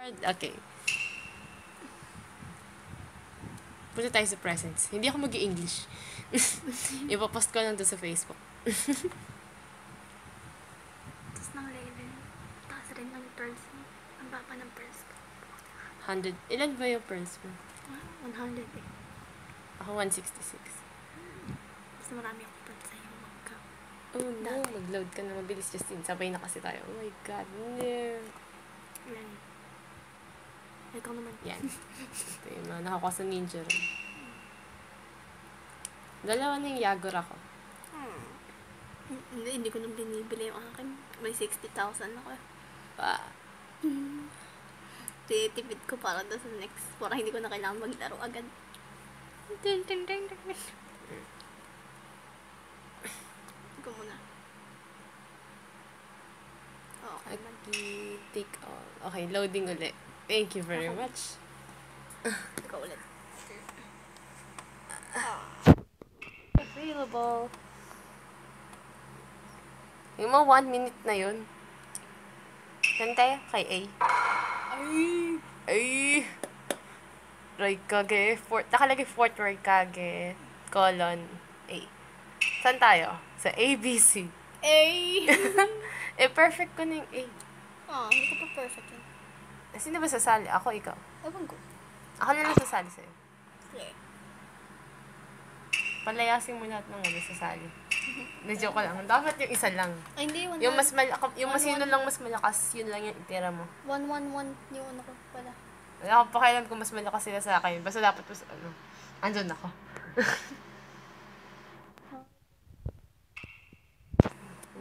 Okay. Punta tayo sa presents. Hindi ako mag-i-English. Ipapost ko lang to sa Facebook. Tapos nakalagay din. Taas rin ang pearls mo. Ang baba ng pearls ko. 100. Ilan ba yung pearls mo? 100 eh. Ako 166. Mas marami akong pearls sa'yo. Magka. Oh no, mag-load ka na mabilis, Justine. Sabay na kasi tayo. Oh my God, no. Yan. Ikaw naman. Yan. Ito yung mga nakakuha sa ninja rin. Dalawa na yung Yagura ko. Hindi ko nang binibili yung akin. May 60,000 ako. Tinitipid ko para doon sa next. Para hindi ko na kailangan maglaro agad. Ikaw muna. Okay. Take all. Okay, loading ulit. Thank you very much. Ikaw ulit. Available. Yung mga 1 minute na yun. Saan tayo? Kay A. Ay! Raikage. Nakalagay Fort Raikage. Colon. A. Saan tayo? Sa ABC. Perfect ko na yung A. Hindi ko pa perfect yun. Sino ba sasali? Ako, ikaw. Ewan ko. Ako na lang sasali sa'yo. Sige. Palayasin mo lahat ng sasali. Na-joke ko lang. Dapat yung isa lang. Ay, hindi. Yung mas sino lang mas malakas, yun lang yung itira mo. 1-1-1 yung ano ko pala. Wala akong pakialam kung mas malakas sila sa akin. Basta dapat mas, andun ako.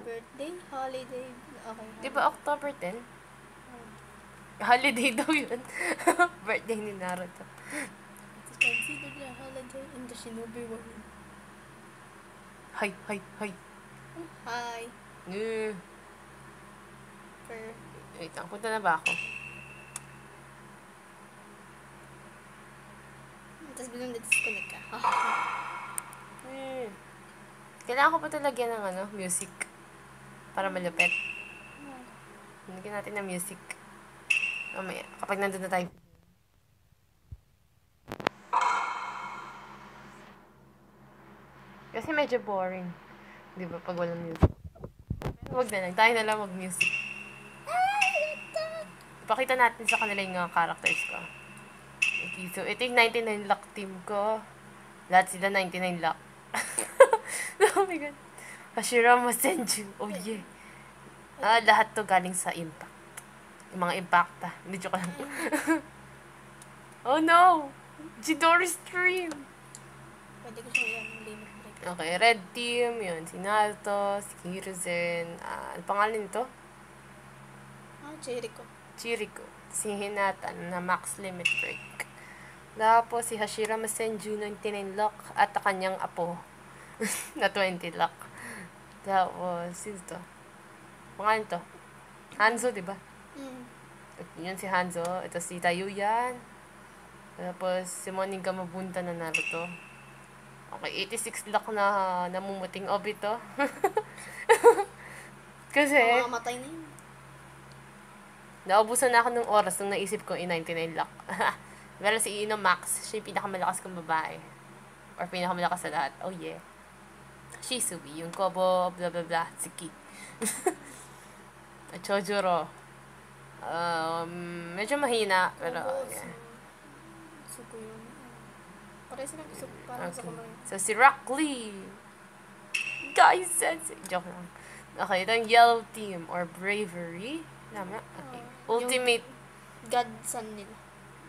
Birthday? Holiday? Okay. Di ba October 10? Holiday daw yun. Birthday ni Naruto. It's considered a holiday in the Shinobi War. Hi. Hi. Wait lang, punta na ba ako? Tapos biglang disconnect ka. Kailangan ko pa ito lagyan ng music. Para malupit. Lagyan natin ng music. Mamaya, kapag nandun na tayo. Kasi medyo boring. Di ba, pag walang music. Pero wag na lang. Tayo na lang mag-music. Pakita natin sa kanila yung mga characters ko. Okay, so ito yung 99 luck team ko. Lahat sila 99 luck. Oh my God. Hashirama Senju. Oh yeah. Lahat to galing sa Impact. Yung mga Impacta. Hindi joke lang. Oh no! Chidori stream! Pwede ko siya yung limit break. Okay, red team. Yun, si Naruto, si Hiruzen. Ano pangalan nito? Chiriko. Si Hinata na max limit break. Tapos si Hashirama Senju 99 luck at kanyang apo na 20 luck. Tapos, sino to? Pangalan to? Hanzo, di ba? Yun si Hanzo. Ito si Tayuyan. Tapos, si Monica Mabunta na Naruto. Okay, 86 luck na namumuting Obito. Kasi, Mamamatay na yun. naubusan na ako ng oras nung naisip ko 99 luck. Pero si Ino Max, siya yung pinakamalakas kong babae. Or pinakamalakas sa lahat. Oh yeah. Shisubi, yung Kobo, blah blah blah, Tsuki. Chojuro. Medyo mahina, pero yeah. Parang silang parang sa kulay. So si Rock Lee. Guys, joke lang. Okay, ito yung Yellow Team or Bravery. Tama? Okay. Ultimate. Godson nila.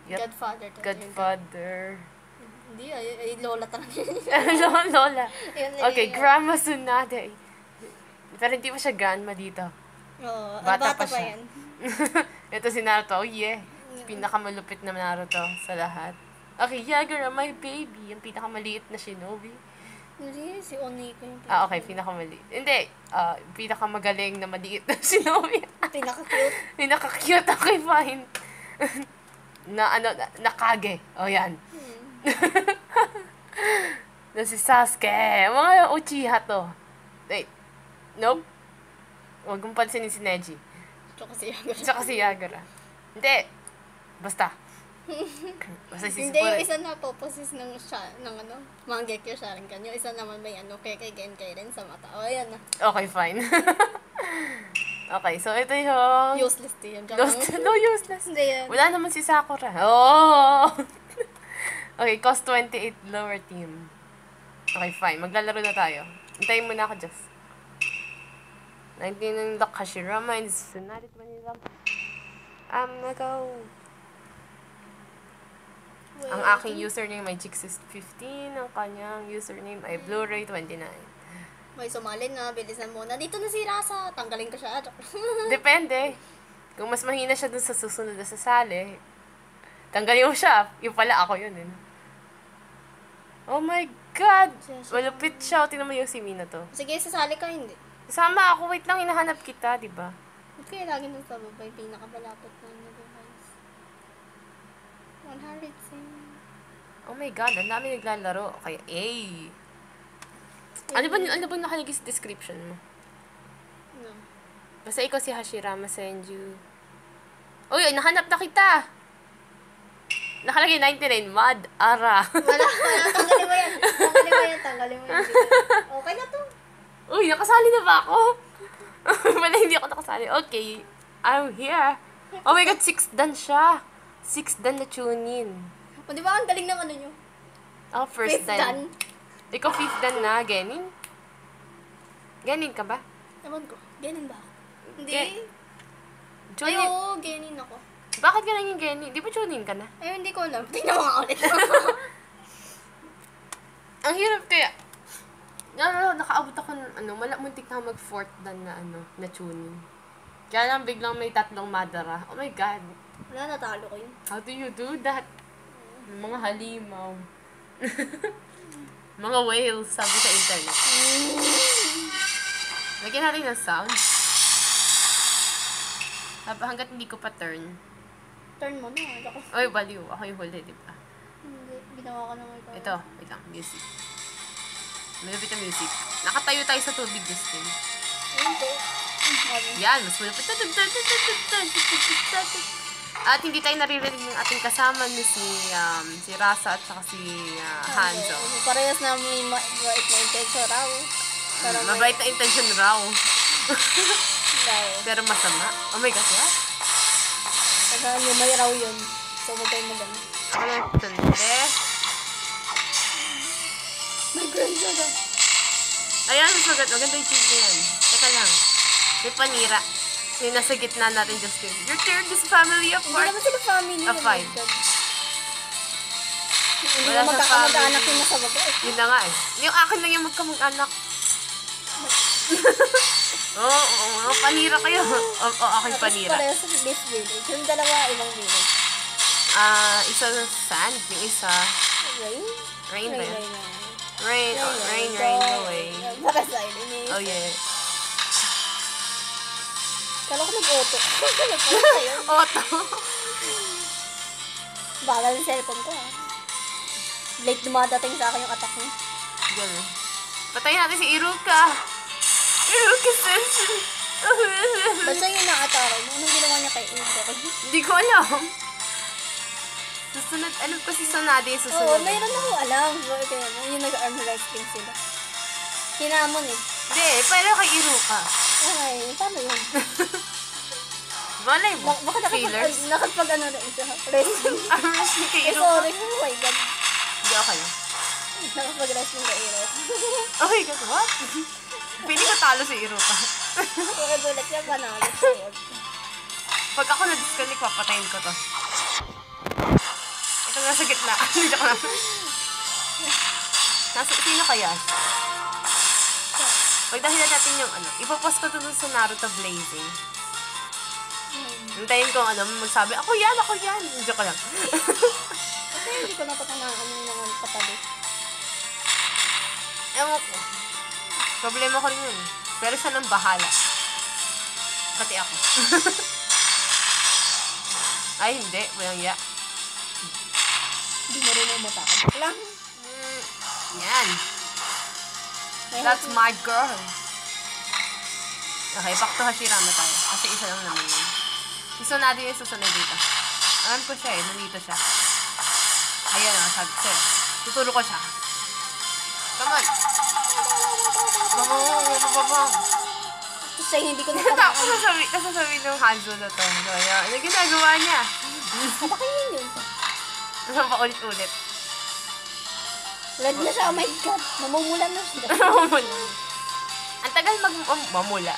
Yep. Godfather. Hindi, ay lola talaga. Lola. Okay, Grandma Tsunade. Pero hindi pa siya grandma dito. Oo, Bata pa siya. yan. Ito si Naruto. Oh yeah. Pinakamalupit na Naruto sa lahat. Okay, Yagura, my baby. Yung pinakamaliit na shinobi. Hindi, si Oniko yung Okay, pinakamaliit. Hindi, pinakamagaling na maliit na shinobi. Pinaka-cute. Pinaka-cute. Okay, fine. na Kage. O, yan. Na si Sasuke. Mga Uchiha to. Wait. Nope. Huwag mong pansinin si Neji. Tsaka si Yagura. Tsaka si Yagura. Hindi. Basta. Basta si Hindi, yung Sipore. isa na poposis ng Manggekyo Sharingan. Yung isa naman may Keke Genkai rin sa mata. O, ayan na. Okay, fine. Okay, so ito yung... Useless din yun. No, useless. Hindi yan. Wala naman si Sakura. Oh! Okay, cost 28 lower team. Okay, fine. Maglalaro na tayo. Hintayin mo na ako, Diyos. 19 ng Lock Hashirama and Tsunade 20 lang. Nagaw. Ang aking username ay Jixis15. Ang kanyang username ay Blu-ray 29. May sumali na, bilisan mo. Nandito na si Rasa. Tanggalin ko siya. Depende. Kung mas mahina siya dun sa susunod na sasali, tanggalin mo siya. Yung pala ako yun. Oh my God! Malupit siya. Tingnan mo yung si Mina to. Sige, sasali ka, hindi. Kasama ako. Wait lang, hinahanap kita, di ba? Ba't kaya lagi nung sa baba yung pinakabalapot na device? 100 Oh my God, ang dami naglalaro. Okay, A. Ano ba nakalagay sa description mo? No. Basta ikaw si Hashirama Senju. Uy, nahanap na kita! Nakalagay 99, Mad, Ara. Wala. Tanggalin mo yan. Okay na to. Uy, nakasali na ba ako? Wala, hindi ako nakasali. Okay, I'm here. Oh my God, 6 dan siya. 6 dan na tune in. O, di ba ang galing ng ano nyo? Oh, first Fifth dan. Ikaw 5th dan na, Genin? Genin ka ba? Ewan ko. Genin ba ako? Hindi. Tune Ay, in. oo, genin ako. Bakit ka naging Genin? Di ba tune in ka na? Ay, hindi ko alam. Tingnan mo nga ulit. Ang hirap kaya. Nakaabot ako ng muntik na mag-4th dan na na tune in. Kaya lang biglang may 3 Madara. Oh my God. Wala, natalo ko yun. How do you do that? Mga halimaw. Mga whales, sabi sa internet. Lagyan natin ng sound. Hanggat hindi ko pa turn. Turn mo na. Ako. Oy, baliw. Ako yung huli, di ba? Hindi. Ginawa ko na ito. Ito, wait lang. Music. Malapit ang music. Nakatayo tayo sa tubig, Justin. Hindi. Yan, mas malapit. At hindi tayo naririnig ng ating kasama ni si Rasa at saka si Hanzo. Parehas na may mabait na intention raw. Pero Mabait na intention raw. Raw. Pero masama. Oh my God, what? Tagaan nyo, may raw yun. So, huwag kayo magano. Ako lang tante. May grandson na. Ayan, maganda yung cheese na yan. Teka lang. May panira. Yung nasa gitna natin, Justin. You're tearing this family Hindi apart. naman sila family. A five. Hindi Wala na sa magkakamag-anak family. yung nasa baba. Yun na nga eh. Yung akin lang yung magkamag-anak. Oo, panira kayo. Oo, aking panira. Tapos parehas sa beef village. Yung dalawa, ibang village. Isa sand, yung isa Rain? rain ba yun? Rain. Rain away. Para sa ini. Oh yeah. Kala ko nag-auto. Nagpala yun. Auto. Bagal yung cellphone ko Late dumadating sa akin yung attack niya. Ganun. Patayin natin si Iruka. Iruka sensei. Ba't siya yung na-atake mo? Anong ginawa niya kay Iruka? Hindi ko alam. Susunod, alam ko si Tsunade yung Oo, susunod. mayroon ako alam. Kaya yung nag-arm wrestling sila. Hinamon Hindi, pero kay Iruka. Ay, paano yun? Malay mo. Baka Feelers. nakapag ano rin siya. Wrestling. Wrestling kay Eh, Iruka. sorry. Oh my God. Hindi ako kayo. Nakapag-wrestling kay Iruka. Oh my God, what? Pili ko talo si Iruka. Kaya gulat niya, panalo siya. Pag ako na-disconnect, papatayin ko to. Ito nasa gitna. Hindi ko lang. Sino kaya? Pagdahilan natin yung ipopost ko to dun sa Naruto Blazing. Hintayin ko magsabi, ako yan. Hindi ko lang. Kasi hindi ko napatamaan yung mga patabi. Ewan ko. Problema ko rin yun. Pero siya nang bahala. Pati ako. Ay, hindi. Walang ya. Hindi mo rin yung matakot lang. Yan. That's my girl. Okay, back to Hashirama tayo. Kasi isa lang naman yun. Gusto natin yung susunod dito. Alam ko siya eh. Nandito siya. Ayan o. Sabi ko sa'yo. Tuturo ko siya. Come on. Babang. Kasi hindi ko Tapos natataan. sasabihin ng Hanzo na to. Ano ginagawa niya? Napakayin yun. Tapos paulit-ulit. Red na siya, oh my God. Namumulan na siya. Ang tagal mamula.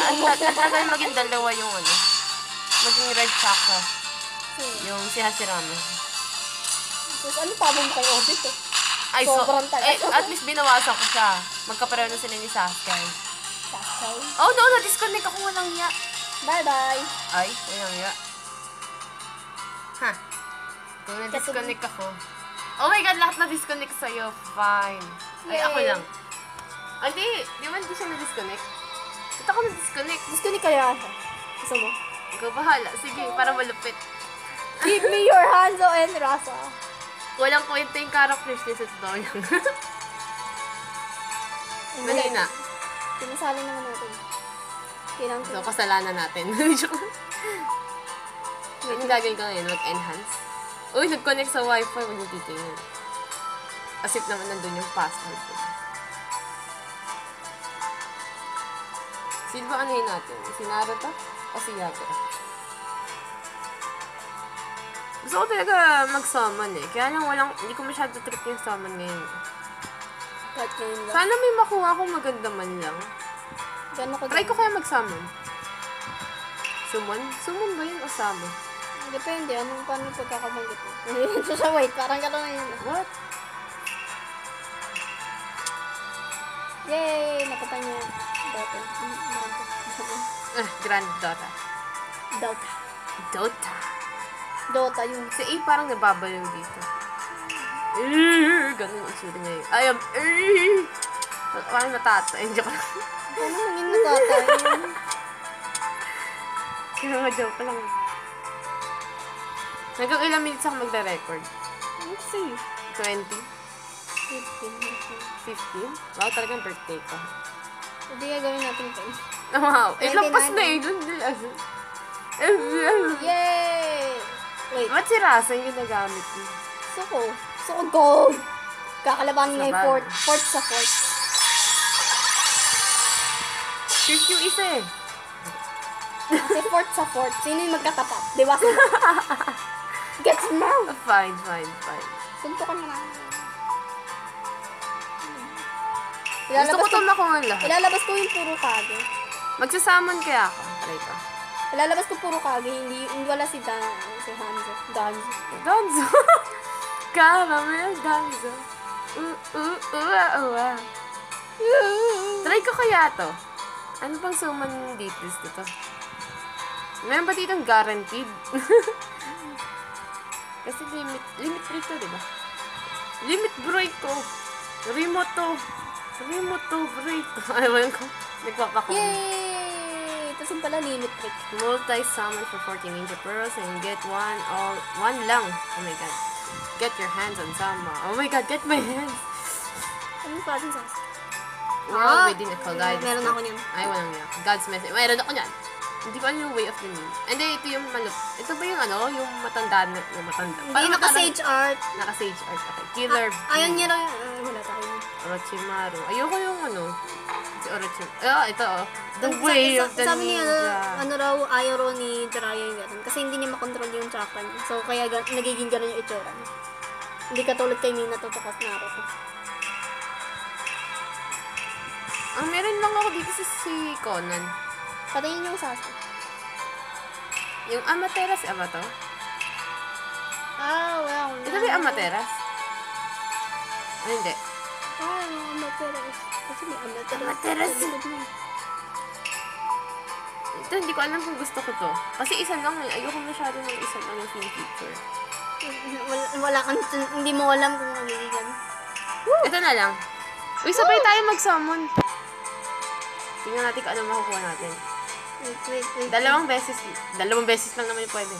Ang tagal maging dalawa yung ano. Maging red chakra. Yung si Hashirama. Tapos ano pa mo kay Obit eh? Ay, Sobrang tagal. at least binawasan ko siya. Magkapareho na sila ni Sasuke. Sasuke. Oh no, na-disconnect ako. Walang hiya. Bye-bye. Ay, walang hiya. Ha? Kung na-disconnect ako. Oh my God, lahat na-disconnect sa'yo. Fine. Ay, ako lang. Ay, di ba hindi siya na-disconnect? Ito ako na-disconnect. Disconnect kaya siya. Gusto mo? Ikaw bahala. Sige, para malupit. Give me your Hanzo and Rasa. Walang kwenta yung characters niya sa totoo lang. Mahina. Pinasali naman natin. Kailangan So, kasalanan natin. Ano gagawin ko ngayon? Mag-enhance? Uy, nag-connect sa wifi. Huwag yung titingin. As if naman nandun yung password ko. Sino ba anuhin natin? Si Naruto? O si Yaga? Gusto ko talaga mag-summon eh. Kaya lang hindi ko masyado trip yung summon ngayon. Kahit ngayon lang. Sana may makuha akong maganda man lang. Gano'n ko Try ko kaya mag-summon. Summon? Summon ba yun o summon? Depende. Paano pagkakabanggit mo? So, wait. Parang gano'n na yun. What? Yay! Napata niya. Dota. Grand Dota. Dota. Dota. Dota yung... Si A parang nababalaw dito. Ganun yung itsura niya yun. Ayun. Parang natatay. Joke lang. Ano naging natatay? Kaya nga joke lang. Hanggang ilang minutes ako magda-record? Let's see. 20? 15. 15? Wow, talagang birthday ko. Hindi gagawin natin ito. Wow. Lampas na eh. Yay! Wait. Ba't si Rasa yung ginagamit mo? Suko. Suko gold! Kakalabanin niya yung Laban. fort sa fort. Shift yung isa eh. Kasi fort sa fort. Sino yung magkatapat? Di ba? Gets mo? Fine. Suntukan mo na. Gusto ko tumakuhan lahat. Ilalabas ko yung puro kage. Magsasamon kaya ako. Try ko. Ilalabas ko puro kage. Hindi wala si Hanzo. Danzo. Caramel Danzo. Try ko kaya to. Ano bang summon dito? Meron ba ditong guaranteed? Kasi limit break to, diba? Limit break to. Remote break. Ano ba yun ko? Nagpapako. Yay! Tapos yung pala limit trick. Multi-summon for 40 ninja pearls and get one lang. Oh my god. Get your hands on Sama. Oh my god, get my hands. Anong klaseng sauce? World within a collide. Meron ako niyan. Ay, walang niya. God's message. Mayroon ako niyan. Hindi ko alam yung way of the need. And then, ito yung ito ba yung yung matanda? Hindi, naka-sage art. Naka-sage art. Okay. Killer. Ayaw niya lang. Wala tayo. Orochimaru. Ayoko yung si Orochimaru. Ito The way of the sabi niya, ninja. raw, ayaw raw ni Jiraiya yung gano'n. Kasi hindi niya makontrol yung chakra niya. So, kaya nagiging gano'n yung itsura niya. Hindi katulad kay Minato to kas Naruto. Meron lang ako dito si Conan. Patayin yung Sasuke. Yung Amaterasu, ba to? Wow. Ito ba yung Amaterasu? Hindi. Yung Amaterasu. Kasi may Amaterasu. Amaterasu. Ito, hindi ko alam kung gusto ko to. Kasi isa lang eh. Ayoko masyado ng isa lang yung feature. Wala kang, hindi mo alam kung magiging gano'n. Ito na lang. Uy, sabay tayo mag-summon. Tingnan natin kung ano makukuha natin. Wait. Dalawang beses lang naman yung pwede.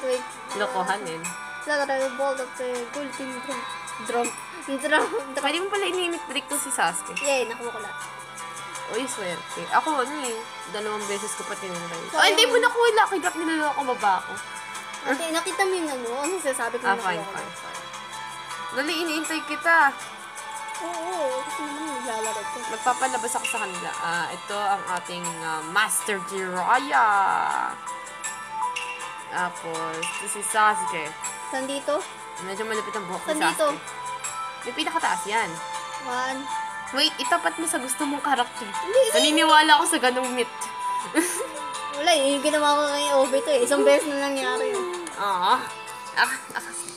Wait. Lokohan yun. Ladra yung ball of the golden drum. Pwede mo pala inimit break to si Sasuke. Yay, nakuha ko lahat. Uy, swerte. Ako, dalawang beses ko pa tinanay. Oh, hindi mo nakuha. Lucky drop, nilala ako, baba ako. Ate, nakita mo yung ano? Ano sasabi ko na Fine. Dali, iniintay kita. Oo, kasi naman naglalaro ko. Magpapalabas ako sa kanila. Ito ang ating Master Jiraiya. Tapos, ito si Sasuke. Saan dito? Medyo malapit ang buhok ni Saan dito? Sasuke. May pinakataas yan. 1. Wait, itapat mo sa gusto mong karakter. Naniniwala ako sa ganong myth. Wala yung ginawa ko kay OB to eh. Isang beses na nangyari yun.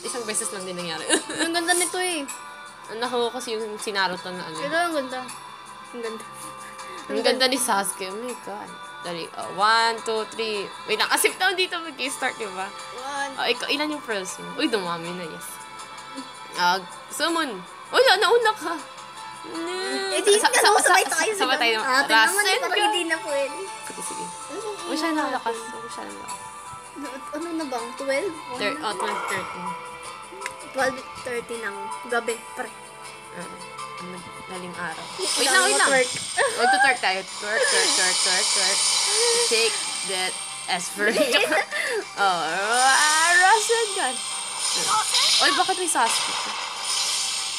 Isang beses lang din nangyari. Ang ganda nito eh. Nakuha kasi yung si Naruto na ano. Ito ang ganda. Ang ganda. Ang ganda ni Sasuke. Oh my God. Dali. 1, 2, 3. Wait lang. Asip down dito mag-start, diba? 1. Ikaw, ilan yung first mo? Uy, dumami na, yes. Summon. Wala, nauna ka. Eh, di sabay tayo. Sabay tayo. Ate naman, parang hindi na pwede. Sige. Huwag siya nalakas. Ano na bang? 12? 12, 12, 13 ng gabi, pre. 13. Daling araw. Wait lang. Magto-twerk tayo. Twerk. Shake that ass for Russian gun. Oy, bakit may Sasuke?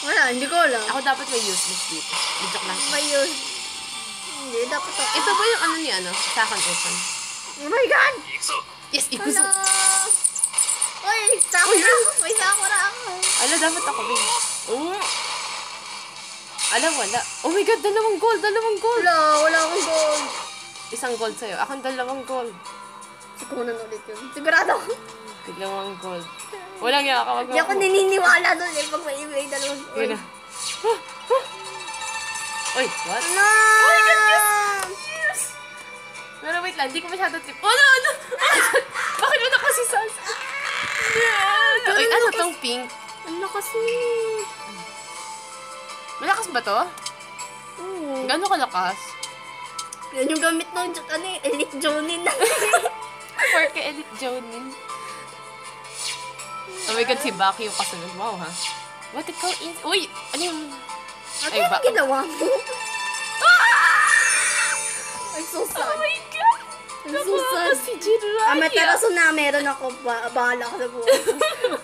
Wala, hindi ko alam. Ako dapat may useless dito. Joke lang. May yun. Hindi, dapat ako. Ito ba yung ano ni ano? Second open. Oh my God! Yes, ikuso. Hello! Uy, sakura ako. May sakura ako. Ala, dapat ako din. Oh. Ala, wala. Oh my God, dalawang gold. Wala akong gold. Isang gold sa'yo. Akong dalawang gold. Sikunan ulit yun. Sigurado ako. Dalawang gold. Walang yakawag Hindi ako naniniwala doon eh pag may dalawang gold. Yun na. Uy, what? No! Oh my God, yes! Pero wait lang, hindi ko masyado trip. Oh, no! Bakit mo na kasi Sasuke? Uy, ano tong pink? Ang lakas niya. Malakas ba to? Oo. Gano'n kalakas? Yan yung gamit ng Elite Jonin. Porque Elite Jonin. Oh my God, si Baki yung kasunod. Wow, ha? What ikaw is... Uy! Ano yung... Ate, ano ginawa mo? I'm so sad. Oh my God! I'm so sad. Si Jiraiya! Amaterasu na meron ako. Bahala ka sa buhay.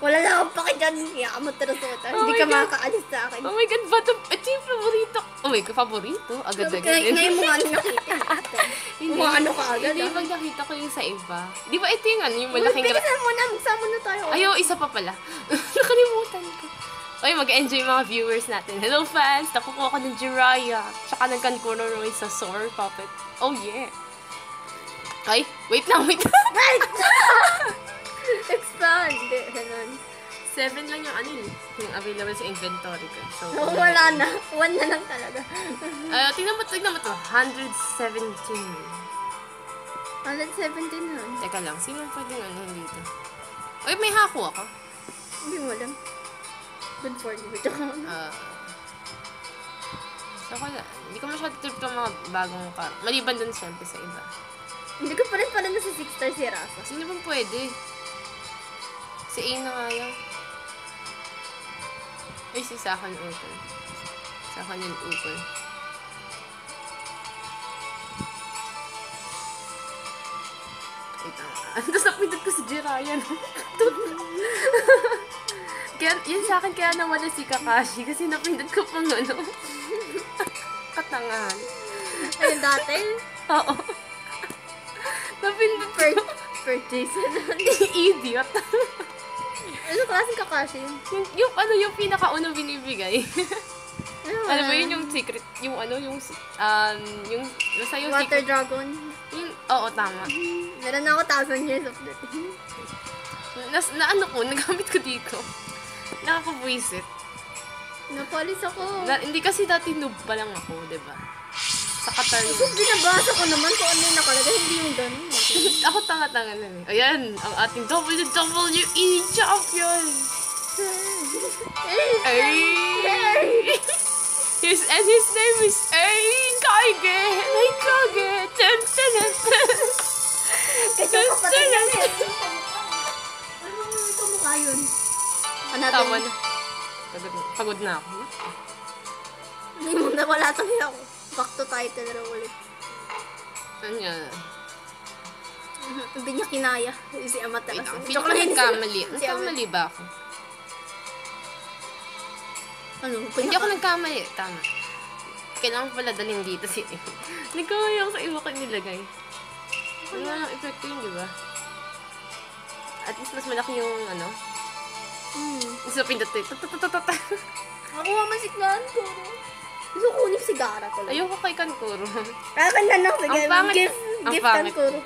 Wala na akong paki dyan. Yeah, Amaterasu ka. Hindi ka makakaalis sa akin. Oh my God, bato... Ito yung favorito. Oh my God, favorito? Agad-agad. Ngayon mo nga nakita. Mga ano ka agad. Hindi, pag nakita ko yung sa iba. Di ba ito yung ano, yung malaking... Bilisan mo na. Magsama na tayo. Ayaw, isa pa pala. Nakalimutan ko. Okay, mag-enjoy mga viewers natin. Hello fans! Nakukuha ko ng Jiraiya. Tsaka nagkankuno rin sa sword puppet. Oh yeah! Ay, wait lang. Expand. Ganun. 7 lang yung ano yung available sa inventory ko. So, Wala na. 1 na lang talaga. tingnan mo to. 117. 117 na. Teka lang, sino pwedeng ano dito? Ay, may hako ako. Hindi mo alam. Good for you. So, wala. Hindi ko masyado trip ng mga bagong car. Maliban dun siyempre sa iba. Hindi ko pa rin pala na si 6-star si Rafa. Sino bang pwede? Si A na nga yan. Ay, si Sakan open. Sakan yung open. Wait lang. Tapos napindot ko si Jiraiya, no? Kaya, yun sa akin, kaya nawala si Kakashi kasi napindot ko pang ano. Katangahan. Ayun dati? Oo. Napindot ko. Per Jason. Idiot. Ano klaseng Kakashi? yung ano, yung pinakaunang binibigay. Ano ba yun yung secret? Yung ano, yung basta yung Water secret. Dragon. Oo, tama. Meron na ako 1,000 years of that. Ano ko, nagamit ko dito. Nakakabuisit. Napalis ako. Hindi kasi dati noob pa lang ako, diba? Sa Qatar yun. So, binabasa ko naman kung ano yung nakalagay. Hindi yung ganun. Ako tanga-tanga na eh. Ayan, ang ating WWE champion! Ay! His name is Kage! Ten, ten, ten! Kaya ko patay na rin. Ano ito mukha yun? Tama na. Pagod na ako. Hindi mo na wala tayo ako. Back to title na ulit. Ano yan? Hindi niya kinaya. Si Amaterasu. Wait lang, feel ko nagkamali. Si Nagkamali ba ako? Ano? Hindi ako nagkamali. Tama. Kailangan pala dalhin dito si nagkamali ako sa iba ko nilagay. Wala lang epekto yun, di ba? At least mas malaki yung ano. So, pindot ito. Ako mamasiklaan ko. Gusto ko kunin sigara ko lang. Ayoko kay Kankuro. Akin na lang. Sige, Ang pangit. gift Ang pangit. Kankuro.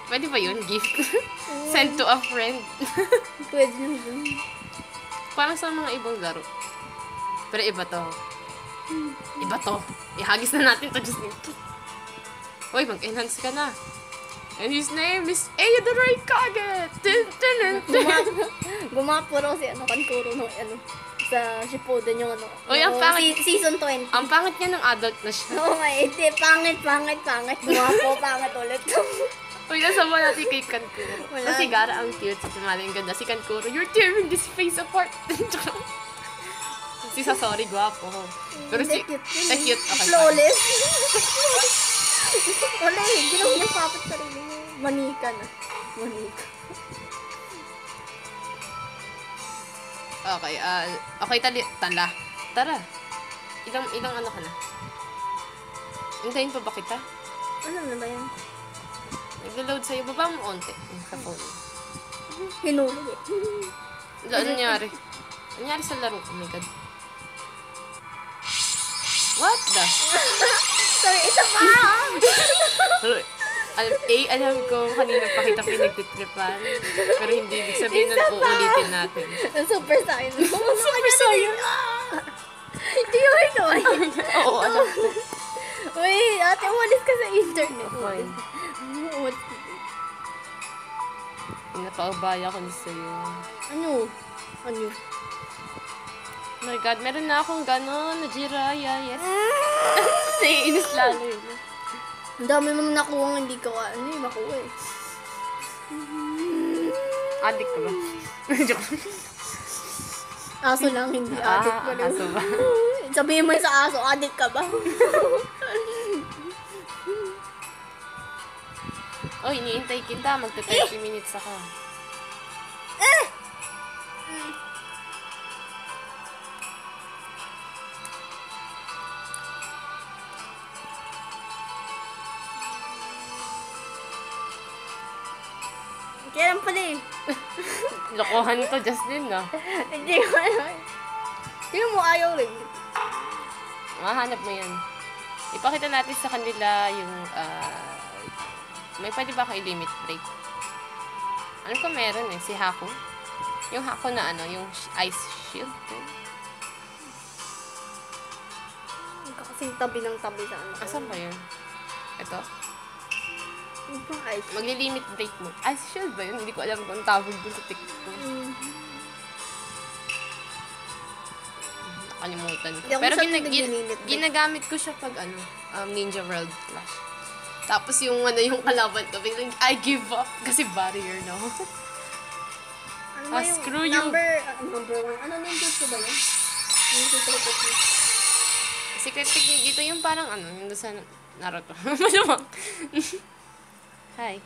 Pwede ba yun? Gift? Send to a friend. Pwede na yun. Parang sa mga ibang laro. Pero iba to. Iba to. Ihagis na natin to just nito. Uy, mag-enhance ka na. And his name is Eyadorai Kage! Gumapuro si Kankuro no, sa Shippuden yung Uy, ang pangit. Season 20. Ang pangit niya ng adult na siya. Oo nga, hindi. Pangit. Gumapo, pangit ulit. Uy, nasama natin kay Kankuro. Wala. Kasi Gara ang cute. Si Tumali ang ganda. Si Kankuro, you're tearing this face apart. Si Sasori, gwapo. Pero si... Cute. Cute. Okay, Flawless. Wala eh. Hindi naman niya papat sarili niya. Manika na. Manika. Okay, okay, tala. Tara. Ilang ano ka na? Hintayin pa ba kita? Ano na ba yan? Nag-load sa'yo. Baba mo onte. Sa phone. Hinulog eh. Ano nangyari? Ano nangyari sa laro? Oh my God. What the? Sorry, isa pa! Alam ko, kanina pa kita pinagtitripan. Pero hindi ibig sabihin na uulitin natin. Super Saiyan. Super Saiyan! Hindi mo ito ay. Oo, alam ko. Uy, ate, umalis ka sa internet. Fine. Umalis ka. Pinapaubaya ko na sa'yo. Ano? Oh my God, meron na akong ganon na Jiraiya, yes. Naiinis lalo yun. Ang dami mo nakuha, hindi ka makuha eh. Addict ka ba? Joke. Aso lang, hindi addict pa aso ba? Sabihin mo sa aso, addict ka ba? Oh, iniintay kita. Magta-30 minutes ako. Kailan pala eh. Lokohan to, Justin, no? Hindi ko alam. Tingnan mo, ayaw rin. Mahanap mo yan. Ipakita natin sa kanila yung, may pwede ba akong i-limit break? Ano ko meron eh? Si Haku? Yung Haku na yung ice shield. Kasing tabi ng tabi sa ano. Asan ba yun? Ito? Yung pang ice. Magli-limit break mo. Ice shield ba yun? Hindi ko alam kung tawag dun sa TikTok ko. Nakalimutan ko. Hindi ako Pero masyadong nag-limit break. ginagamit ko siya pag Ninja World Clash. Tapos yung yung kalaban ko, biglang, I give up. Kasi barrier, no? Ano ba yung screw you. number 1? Ano yung jutsu ba yun? Yung secret technique. Secret technique dito yung parang yung sa Naruto. Malamang. Hi.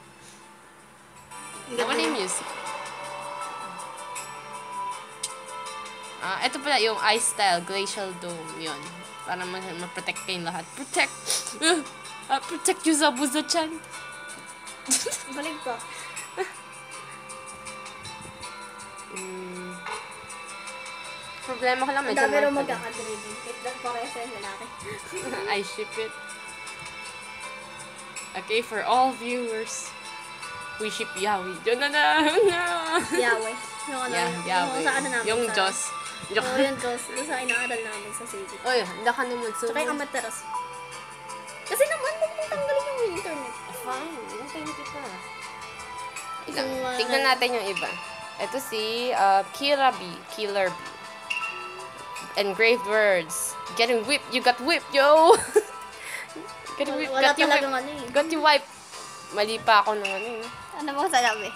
Nawala yung music. Ito pala yung Ice Style, Glacial Dome. Yun. Para ma-protect kayong lahat. Protect! Protect you, Zabuza-chan! Balik ka. Problema ko lang, Ang medyo dami rin mark magkakadreading. Kahit parehas yung lalaki. I ship it. Okay, for all viewers, we ship Yaoi. Diyan na! Yahweh. Yung ano, Yaoi. yung sa ano namin. Yung sa- Diyos. Oo, yung Diyos. Yung sa inaaral namin sa city. Oy, hindi ka naman Tsaka yung Amaterasu. Kasi naman, huwag mong tanggalin yung internet. Fine, hintayin kita. Yung, Tignan natin yung iba. Ito si Killer B. Engraved words. Getting whipped. You got whipped, yo! Getting whipped. Wala Got you talagang whipped. ano eh. Got you wiped. Mali pa ako ng Ano bang sabi?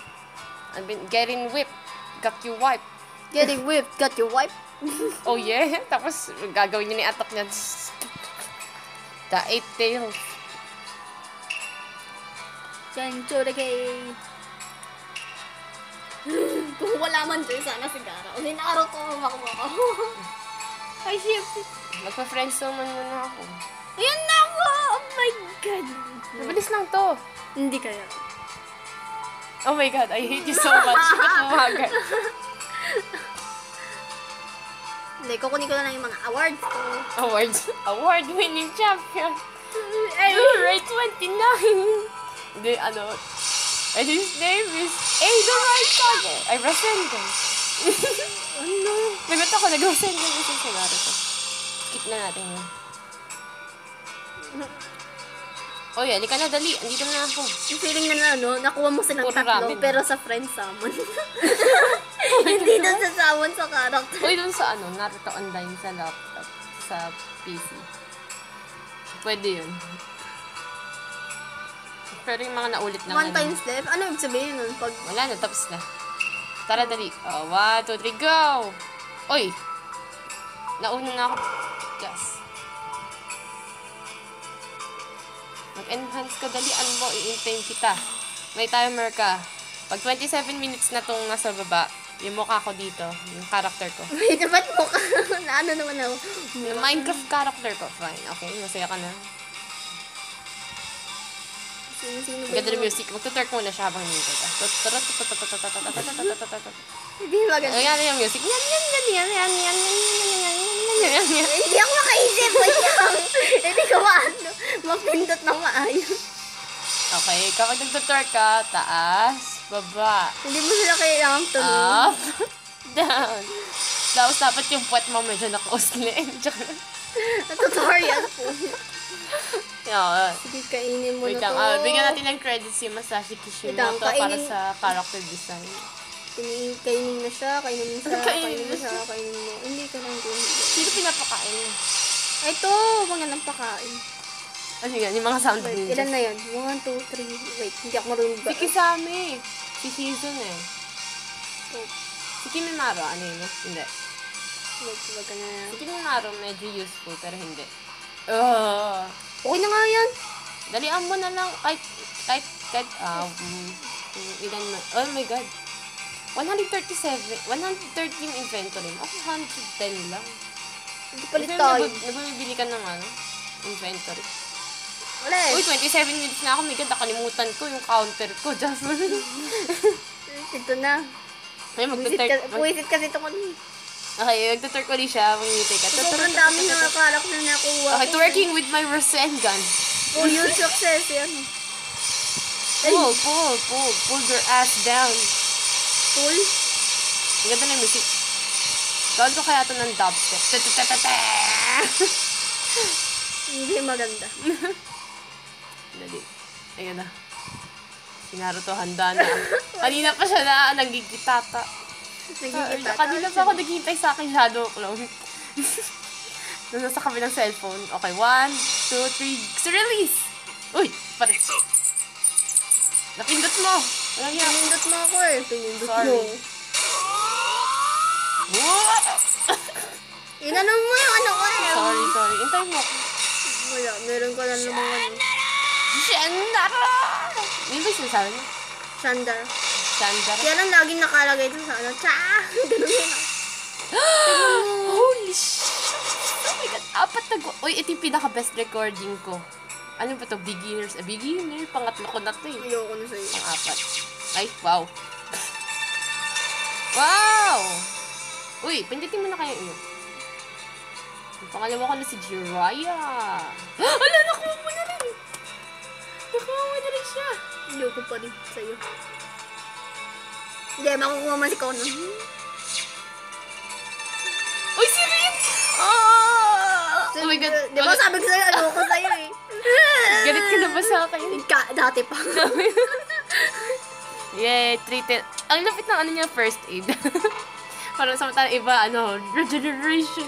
Getting whipped. Got you wiped. Getting whipped, got your wipe. Oh yeah. Tapos gagawin niya ni attack niya. The 8 tails. Chanchuragay. Kung wala man dyan, sana sigara. O sinaro ko, makuha ko. Ay, shit. Magpa-friendzone man muna ako. Ayan na ako! Oh my God! Mabilis lang to. Hindi kaya. Oh my God, I hate you so much. Ba't bumagal? Hindi, kukunin ko na lang yung mga awards ko. Awards. Award-winning champion. Ay, Right 29. Hindi, ano. And his name is Ada Rosado. Ay, Rosendo. ano? Nagot ako, nag-Rosendo yung isang sigaro ko. Skip na natin yun. Oy, halika na, dali. Andito na ako. Yung feeling na ano, nakuha mo silang Puro tatlo, ramen. pero sa friend summon. Hindi doon sa summon sa character. Uy, dun sa ano, Naruto Online sa laptop, sa PC. Pwede yun. Pero yung mga naulit na One times left? Ano ibig sabihin nun? Pag wala na, tapos na. Tara, dali. Oh, 1, 2, 3, go! Uy! Nauna na ako. Yes. Mag-enhance ka, dalian mo, i-intain kita. May timer ka. Pag 27 minutes na tong nasa baba, yung mukha ko dito, yung character ko. wait, ba't mo ka? Na ano naman ako? Yung Minecraft character ko. Fine, okay, masaya ka na. Sino ba Ganda ng yung- music. Magtuturk muna siya habang hinihintay ka. Hindi maganda. Ayan yung music. Yan, yan, yan, yan, yan, yan, yan, yan, yan, yan. Hindi ako makaisip. Wait lang. Hindi ko maano. Mapindot na maayos. Okay, kapag nagtuturk ka, taas, baba, Hindi mo sila kailangang tuloy. up, down. Tapos dapat yung puwet mo medyo naka-uslin. Tutorial po. Yan. Sige, kainin mo Wait na lang, to. bigyan natin ng credits si Masashi Wait lang, Kishimoto para kainin- sa character design. Kainin na siya, kainin mo siya, Kainin kainin mo mo siya, kainin mo. Hindi ka lang din. Sino pinapakain mo? Ito, mga nang pakain. Ano yan? Yung mga sound Wait, ninjas. ilan na yun? 1, 2, 3. Wait, hindi ako marunong ba? Si Kisame. Si Season eh. Wait, Si Kimimaro, ano yun? Hindi. wait, wag ka na. Si Kimimaro medyo useful, pero hindi. Okay na nga yan. Dalian mo na lang. Kahit, ilan mo. Oh my God. 137. 130 yung inventory mo. Ako 110 lang. Hindi palit Kasi tayo. nabibili ka ng ano? Inventory. Wala eh. Uy, 27 minutes na ako. My God, nakalimutan ko yung counter ko. Jasmine. Ito na. Ay, magtuturk. Puwisit kasi ito ko. Okay, magtuturk ulit siya. Maghihintay ka. Sobrang dami na nakalak na nakuha. Okay, twerking with my Rasengan. Oh, huge success yan. Pull your ass down. Cool. Ang ganda na yung music. Gawin ko kaya ito ng dubstep. Hindi maganda. Dali. Ayun na. Si Naruto handa na. Kanina pa siya na nagigitata. Nagigita. Kanina pa ako naghihintay sa akin shadow clone. Nasa kami ng cellphone. Okay, 1, 2, 3. Release! Uy! Pare. Napindot mo! Walang yan. Pinindot mo ako eh. Pinindot Sorry. mo. Inanong mo yung ano ko eh. Sorry. Intay mo. Wala, meron ka lang namang ano. Shandara! Yun ba yung sinasabi mo? Shandar. Shandara? Kaya lang laging nakalagay dun sa ano. Tsa! Ganun yun. Holy shit! Oh my God! Apat na Uy, ito yung pinaka-best recording ko. Ano ba to? Beginners? Beginner? Pangatlo ko na to eh. Ayoko na sa'yo. Pang-apat. Ay, wow. Wow! Uy, pindutin mo na kayo yun. Yung pangalawa ko na si Jiraiya. Ala, nakuha mo na rin! Nakuha mo na rin siya. Ayoko pa rin sa'yo. Hindi, makukuha man si Kono. Uy, si Rin! Oh my God. Di ba sabi ko sa'yo, ayoko sa'yo eh. Galit ka na ba sa akin? Dati pa. Yay, treated. Ang lapit ng ano niya, first aid. Parang samantala iba, ano, regeneration.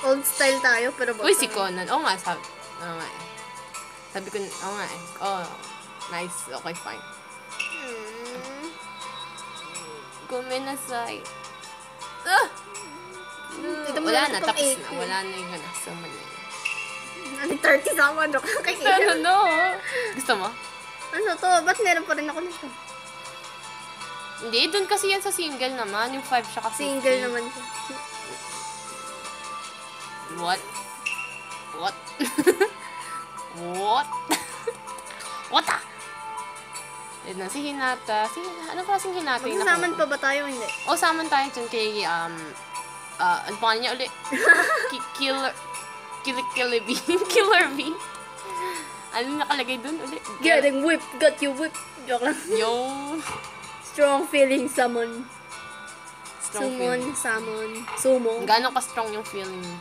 Old style tayo, pero Uy, si Conan. Oo nga, sabi. Oo nga eh. Sabi ko, oo nga eh. Oh, nice. Okay, fine. Kumenasay. Ah! Ito mo Wala lang na, itong tapos 8. na. Wala na yung nasa mali. Ano, 30 sa ako, ano ka? Ano, no? Gusto mo? Ano to? Ba't meron pa rin ako nito? Hindi, dun kasi yan sa single naman. Yung 5 siya kasi. Single naman siya. What? What? What? What? Ayun na, si Hinata. Ano klaseng Hinata yung Magsasaman pa ba tayo? Hindi. O, saman tayo dyan kay, ano pa niya ulit? Killer Bee. Killer Bee. Ano nakalagay dun ulit? Getting whipped, got you whipped. Joke lang. Yo. Strong feeling summon. Strong Summon, feeling. summon, sumo. Gano'n ka-strong yung feeling mo?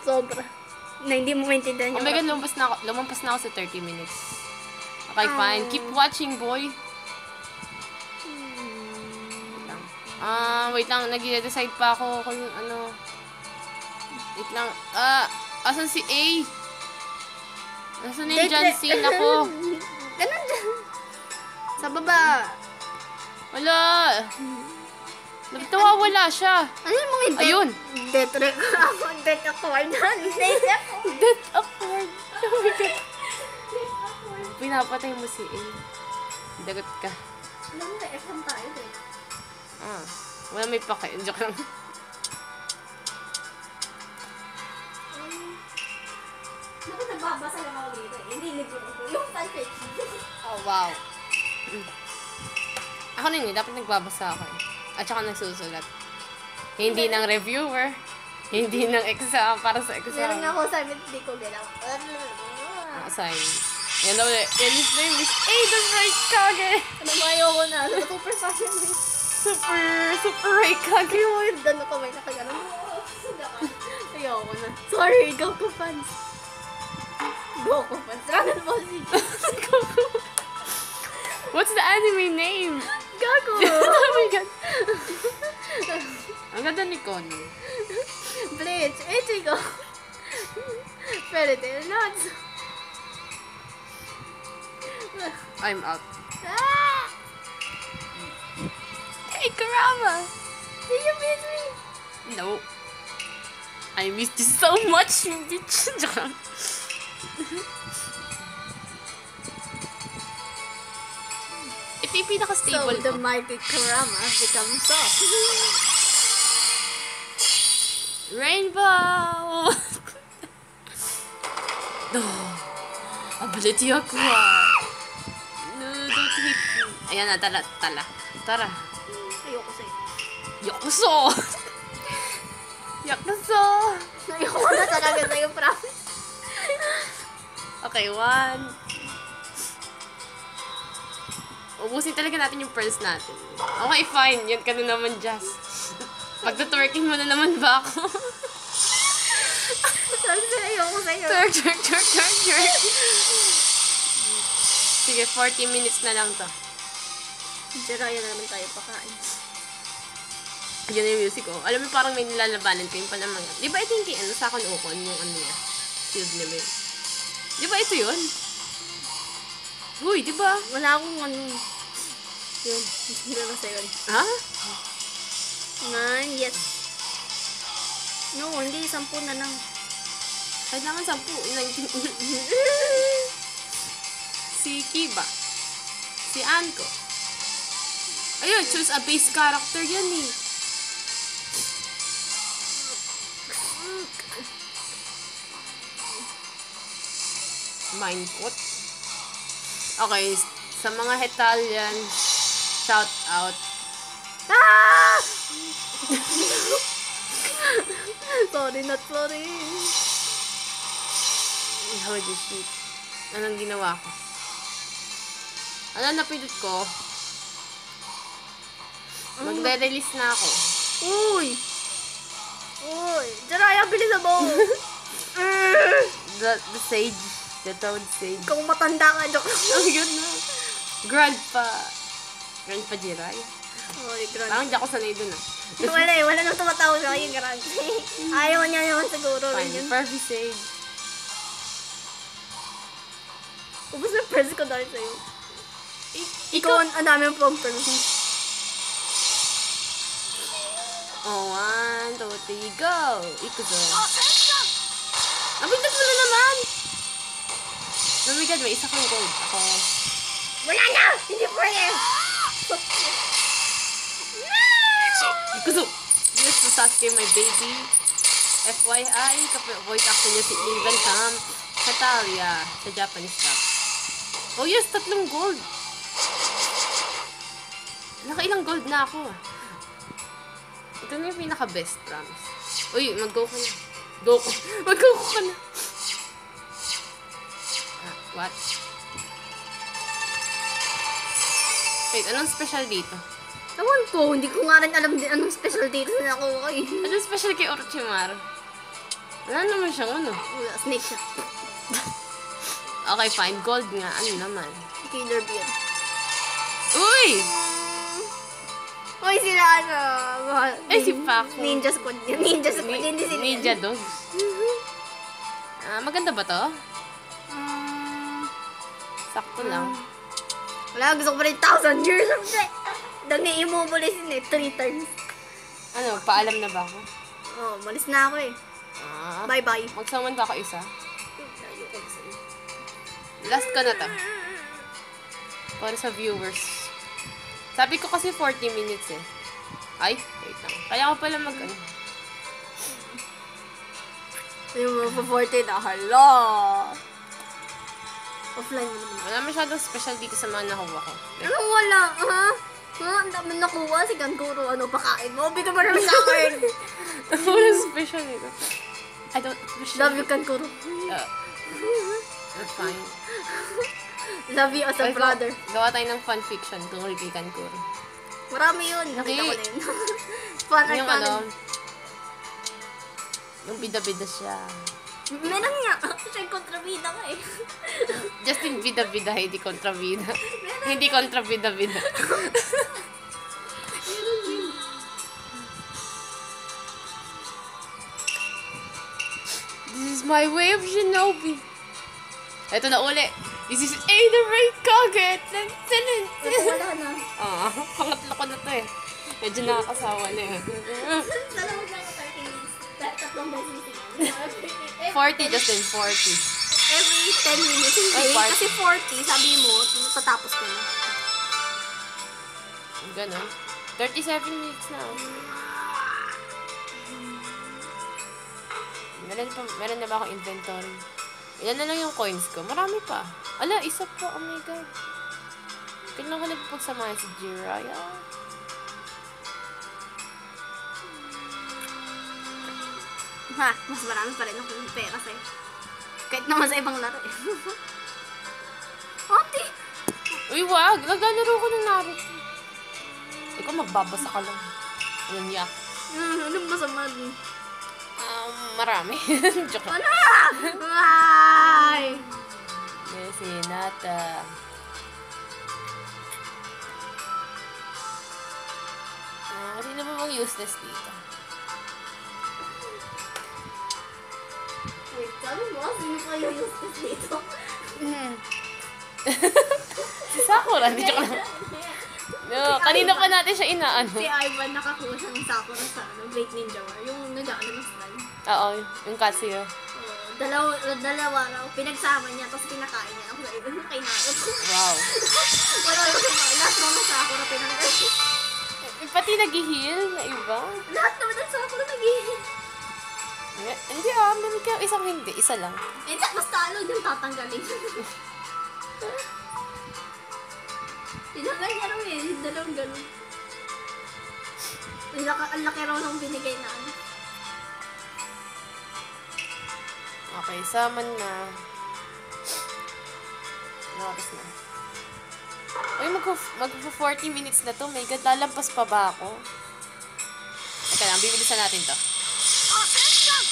Sobra. Na hindi mo maintindihan Oh my God, lumampas na ako sa 30 minutes. Okay, fine. Keep watching, boy. Wait lang. Nag-decide pa ako kung ano. Wait lang. Asan si A? Asan yung John Cena ko? Ganun dyan. Sa baba. Wala. Nagtawawala siya. Ano yung mga Ayun. death record? Death accord. Death awkward. Oh my God. Pinapatay mo si A. Dagot ka. Alam mo, exam tayo eh. Wala may pake. Joke lang. Bakit nagbabasa lang ako dito eh? Hindi libro ko. Yung fanfiction. Oh, wow. Ako na dapat nagbabasa ako eh. At saka nagsusulat. Hindi ng reviewer. Hindi ng exam para sa exam. Meron nga ako sabi, hindi ko galaw. Assign. Yan daw ulit. And his name is Aiden Raikage. Ano ba ayoko na? Super fashion eh. Super Raikage. Yung dano ko may nakaganon. Ayoko na. Sorry, Goku fans. Goku fans. Dragon Ball Z. What's the anime name? Goku! Oh my God. Ang ganda ni Connie. Bleach. Ichigo. Fairy Tail Nuts. I'm out. Ah! Hey, Kurama! Did you miss me? No. I missed you so much, you bitch. Joke lang. Ito yung pinaka-stable So, the ko. mighty Kurama becomes soft. Rainbow! Ability acquired. No, don't hit me. Ayan na, tara. Ayoko sa'yo. Yakuso! Yakuso! Ayoko na talaga sa'yo, promise. Okay, 1. Ubusin talaga natin yung pearls natin. Okay, fine. Yan ka na naman, Jazz. Pagtutwerking mo na naman ba ako? Sabi sa'yo, ayoko sa'yo. Twerk. Sige, 40 minutes na lang to. Jiraya na naman tayo pakain. Yan yung music, oh. Alam mo, parang may nilalabanan ko yung pala mga. Di ba ito yung kay, sa akin ukon, yung ano niya? Shield level. Di ba ito yun? Uy, di ba? Wala akong ano. Yun. Hindi ba sa'yo? Ha? 9, yes. No, hindi. 10 na lang. Kailangan 10. 19. Si Kiba. Si Anko. Ayun, choose a base character yan eh. Mindpot. Okay, sa mga Hetalian, shout out. Ah! Sorry, not sorry. Holy shit. Anong ginawa ko? Ano napindot ko? Magre-release na ako. Uy! Jiraya, bilis na mo! The sage. The toad sage. Kung matanda ka, joke lang. Oh, yun na. Grandpa Jiray. Uy, grand. Parang di ako sanay dun ah. Wala nang tumatawag sa akin, grand. Ayaw niya naman siguro. Fine. Yun. Perfect sage. Ubus na press ko dahil sa'yo. Ikaw. Ang dami yung pong press. Oh, 1, 2, 3, go! Ikuzo. Nabindot mo na naman! Oh my God, may isa kang gold. Ako. Wala na! Hindi pwede! Ikuzo! Yes, to Sasuke, my baby. FYI, voice actor niya si Ethan Catalia sa Japanese dub. Oh yes, 3 gold. Nakailang gold na ako. Ito na yung pinaka-best, promise. Uy, mag-go ka na. Mag-go ka na. What? Wait, anong special dito? Ewan ko, hindi ko nga rin alam din anong special dito na nakuha eh. Anong special kay Orochimaru? Wala naman siyang ano. Wala, snake siya. Okay, fine. Gold nga. Ano naman? Killer Bear. Uy! Uy, sila ano. Eh, si Paco. Ninja Squad yun. Ninja Squad. Hindi sila. Ninja Dogs. Maganda ba to? Sakto lang. Wala, gusto ko pa rin 1,000 years of death. Dami imubulisin eh, 3 times. Ano, paalam na ba ako? Oh, malis na ako eh. Bye-bye. Magsaman ba ako isa? Last ko na to. Para sa viewers. Sabi ko kasi 40 minutes eh. Ay, wait lang. Kaya ko pala ano. Yung mga 40 na, hala. Offline mo naman. Wala masyadong special dito sa mga nakuha ko. Ano wala, ha? Ha? Ang dami nakuha si Kankuro. Ano, pakain mo? Bigyan mo naman sa akin. Walang special dito. I don't appreciate Love you, Kankuro. That's fine. Love you as a brother. Gawa tayo ng fanfiction tungkol kay Kankuro. Marami yun. Nakita ko na yun. Fan art Yung namin. Yung bida-bida siya. Meron nga. Siya yung kontrabida ka eh. Justin bida-bida, hindi kontrabida. Hindi kontrabida-bida. This is my way of shinobi. Ito na uli. This is Ada Ray Kaget. Wala na. Pangatlo ko na to eh. Medyo nakakasawa na eh. Dalawa lang ako 30 minutes. Tatlong beses. 40, Justin, 40. Every 10 minutes. Hindi. Ay, 40. Kasi 40, sabi mo, tatapos ko na. Ganon. 37 minutes na. Meron na ba akong inventory? Ilan na lang yung coins ko? Marami pa. Ala, isa pa. Oh my god. Kailan ko nagpagsamahin si Jiraiya? Ha, mas marami pa rin akong pera sa'yo. Kahit naman sa ibang laro eh. Ate! Uy, wag! Naglalaro ko ng Naruto. Ikaw magbabasa ka lang. Anong yak? Anong masama din? Marami. Joke lang. Ano? Ay! Yes, Hinata. Sino ba bang useless dito? Wait, sabi mo, sino pa yung useless dito? Si Sakura, hindi joke lang. No, kanina pa natin siya inaano. Si Ivan nakakuha siya ng Sakura sa Great Ninja War. Yung nag-ano ng slime. Oo, yung Katsuyo. Dalawa raw. Pinagsama niya, tapos pinakain niya. Ako kay Naruto. Wow. Wala lang siya. Lahat naman Sakura pinakain. Pati nag-heal na iba. Lahat naman ng Sakura nag-ihil. Hindi meron kayo isang hindi. Isa lang. Eh, mas talo yung tatanggalin. Tinanggal niya raw eh. Yung dalawang ganun. Ang laki raw nung binigay na ano. Okay, summon na. Oras na. Uy, mag-40 minutes na to. May god, lalampas pa ba ako? Teka lang, bibilisan natin to.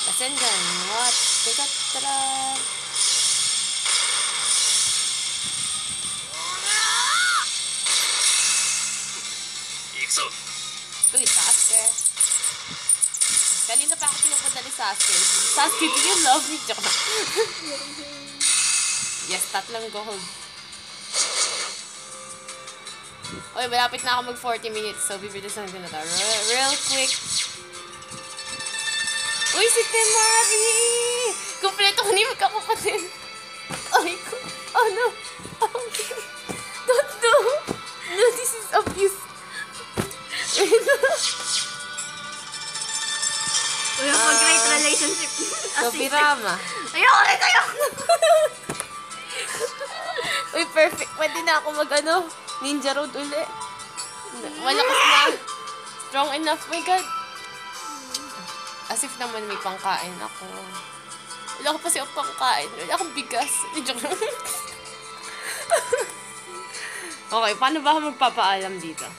Rasengan, what? Teka, tara. Uy, Sasuke. Kanina pa ako pinupunta ni Sasuke. Sasuke, do you love me? Joke lang. Yes, 3 gold. Uy, malapit na ako mag 40 minutes. So, bibilisan ko na to. Real quick. Uy, si Temari! Kompleto ko ni magkakapatid. Ay ko. Oh no. Oh my God. Don't No, this is abuse. Uy, mag-great relationship. Kopirama. Ayoko ulit, ayoko. Uy, perfect. Pwede na ako Ninja Road uli. Malakas na. Strong enough. My God. As if naman may pangkain ako. Wala ko pa siya pangkain. Wala akong bigas. Joke lang. Okay, paano ba ako magpapaalam dito?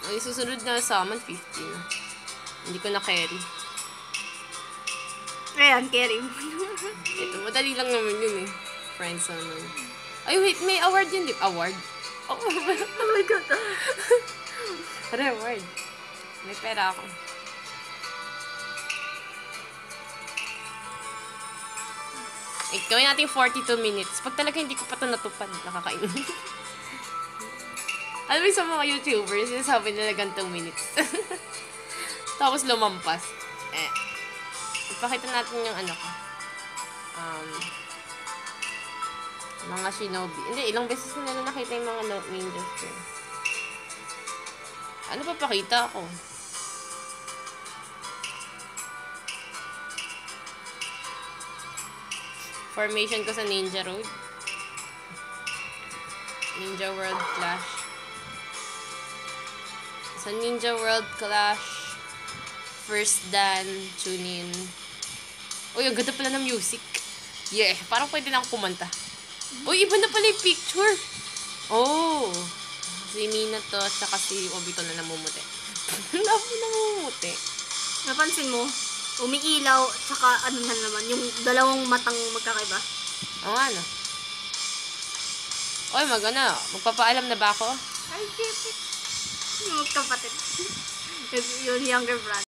Ay, susunod na summon 15. Hindi ko na carry. Ayan, carry mo. Ito, madali lang naman yun eh. Friends naman. Ay, wait, may award yun, di award? Oh, Oh my God. reward. May pera ako. Gawin natin 42 minutes. Pag talaga hindi ko pa ito natupad, nakakain. Alam mo yung sa mga YouTubers, sinasabi nila gantong minutes. Tapos lumampas. Ipakita natin yung ko. Mga shinobi. Hindi, ilang beses na nila nakita yung mga ninjas ko. Ano pa pakita ako? Formation ko sa Ninja Road. Ninja World Clash. Sa Ninja World Clash, First Dan, Chunin. Uy, ang ganda pala ng music. Yeah, parang pwede na ako kumanta. Uy, iba na pala yung picture. Oh, si Mina to, tsaka si Obito na namumuti. namumuti. Napansin mo, umiilaw, tsaka ano na naman, yung dalawang matang magkakaiba. Oo nga, no? Uy, magpapaalam na ba ako? Ay, cute. Yung magkapatid. Yung younger brother.